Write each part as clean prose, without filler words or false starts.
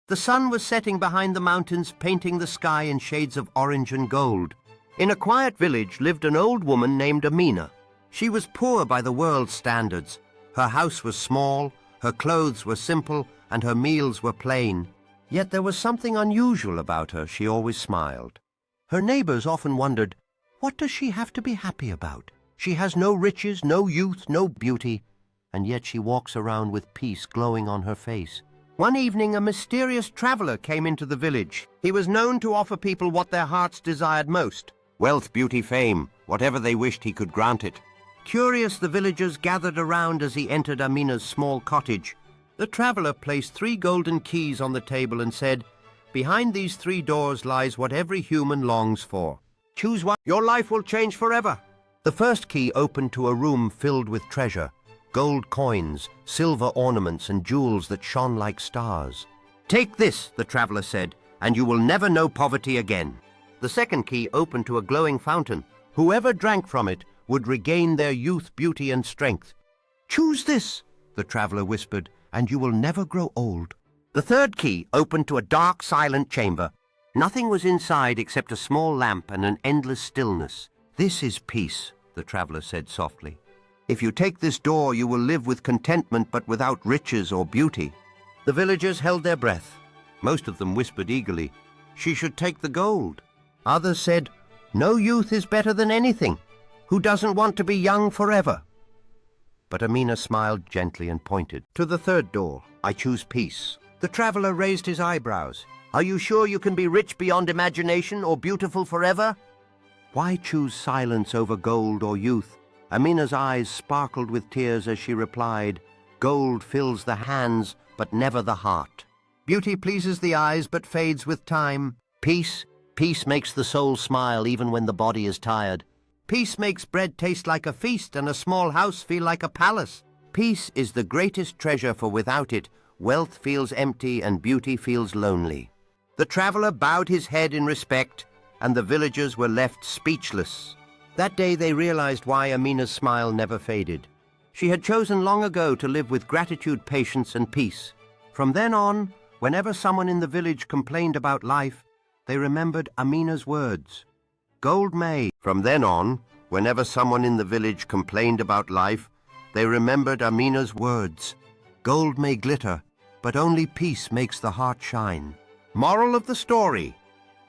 The sun was setting behind the mountains, painting the sky in shades of orange and gold. In a quiet village lived an old woman named Amina. She was poor by the world's standards. Her house was small, her clothes were simple, and her meals were plain. Yet there was something unusual about her. She always smiled. Her neighbors often wondered, what does she have to be happy about? She has no riches, no youth, no beauty, and yet she walks around with peace glowing on her face. One evening, a mysterious traveler came into the village. He was known to offer people what their hearts desired most. Wealth, beauty, fame, whatever they wished, he could grant it. Curious, the villagers gathered around as he entered Amina's small cottage. The traveler placed 3 golden keys on the table and said, "Behind these 3 doors lies what every human longs for. Choose one. Your life will change forever." The first key opened to a room filled with treasure. Gold coins, silver ornaments, and jewels that shone like stars. "Take this," the traveler said, "and you will never know poverty again." The second key opened to a glowing fountain. Whoever drank from it would regain their youth, beauty, and strength. "Choose this," the traveler whispered, "and you will never grow old." The third key opened to a dark, silent chamber. Nothing was inside except a small lamp and an endless stillness. "This is peace," the traveler said softly. "If you take this door, you will live with contentment but without riches or beauty." The villagers held their breath. Most of them whispered eagerly, "She should take the gold." Others said, "No youth is better than anything. Who doesn't want to be young forever?" But Amina smiled gently and pointed to the third door. "I choose peace." The traveler raised his eyebrows. "Are you sure you can be rich beyond imagination or beautiful forever?" "Why choose silence over gold or youth?" Amina's eyes sparkled with tears as she replied, "Gold fills the hands, but never the heart. Beauty pleases the eyes, but fades with time. Peace makes the soul smile even when the body is tired. Peace makes bread taste like a feast and a small house feel like a palace. Peace is the greatest treasure, for without it, wealth feels empty and beauty feels lonely." The traveler bowed his head in respect, and the villagers were left speechless. That day they realized why Amina's smile never faded. She had chosen long ago to live with gratitude, patience, and peace. From then on, whenever someone in the village complained about life, they remembered Amina's words. Gold may. From then on, whenever someone in the village complained about life, they remembered Amina's words. Gold may glitter, but only peace makes the heart shine. Moral of the story: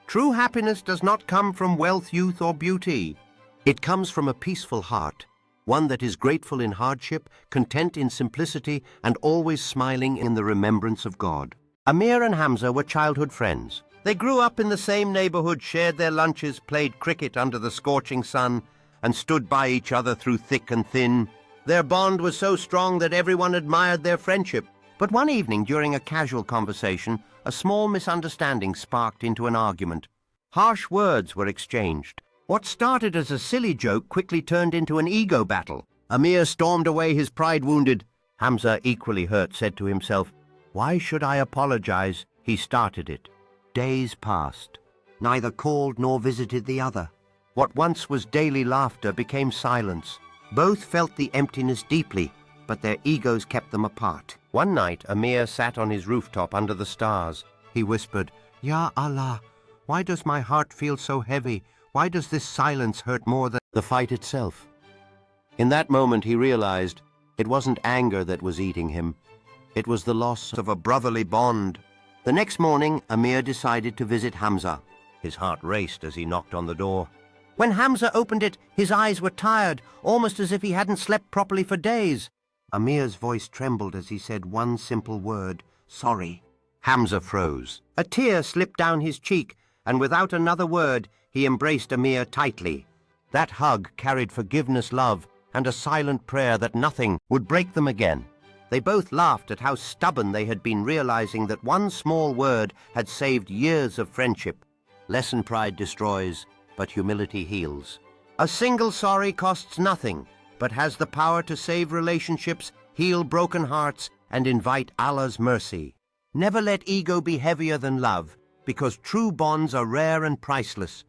true happiness does not come from wealth, youth, or beauty. It comes from a peaceful heart, one that is grateful in hardship, content in simplicity, and always smiling in the remembrance of God. Amir and Hamza were childhood friends. They grew up in the same neighborhood, shared their lunches, played cricket under the scorching sun, and stood by each other through thick and thin. Their bond was so strong that everyone admired their friendship. But one evening, during a casual conversation, a small misunderstanding sparked into an argument. Harsh words were exchanged. What started as a silly joke quickly turned into an ego battle. Amir stormed away, his pride wounded. Hamza, equally hurt, said to himself, "Why should I apologize? He started it." Days passed. Neither called nor visited the other. What once was daily laughter became silence. Both felt the emptiness deeply, but their egos kept them apart. One night, Amir sat on his rooftop under the stars. He whispered, "Ya Allah, why does my heart feel so heavy? Why does this silence hurt more than the fight itself?" In that moment he realized it wasn't anger that was eating him. It was the loss of a brotherly bond. The next morning, Amir decided to visit Hamza. His heart raced as he knocked on the door. When Hamza opened it, his eyes were tired, almost as if he hadn't slept properly for days. Amir's voice trembled as he said one simple word, "Sorry." Hamza froze. A tear slipped down his cheek, and without another word, he embraced Amir tightly. That hug carried forgiveness, love, and a silent prayer that nothing would break them again. They both laughed at how stubborn they had been, realizing that one small word had saved years of friendship. Lesson pride destroys, but humility heals. A single sorry costs nothing, but has the power to save relationships, heal broken hearts, and invite Allah's mercy. Never let ego be heavier than love, because true bonds are rare and priceless.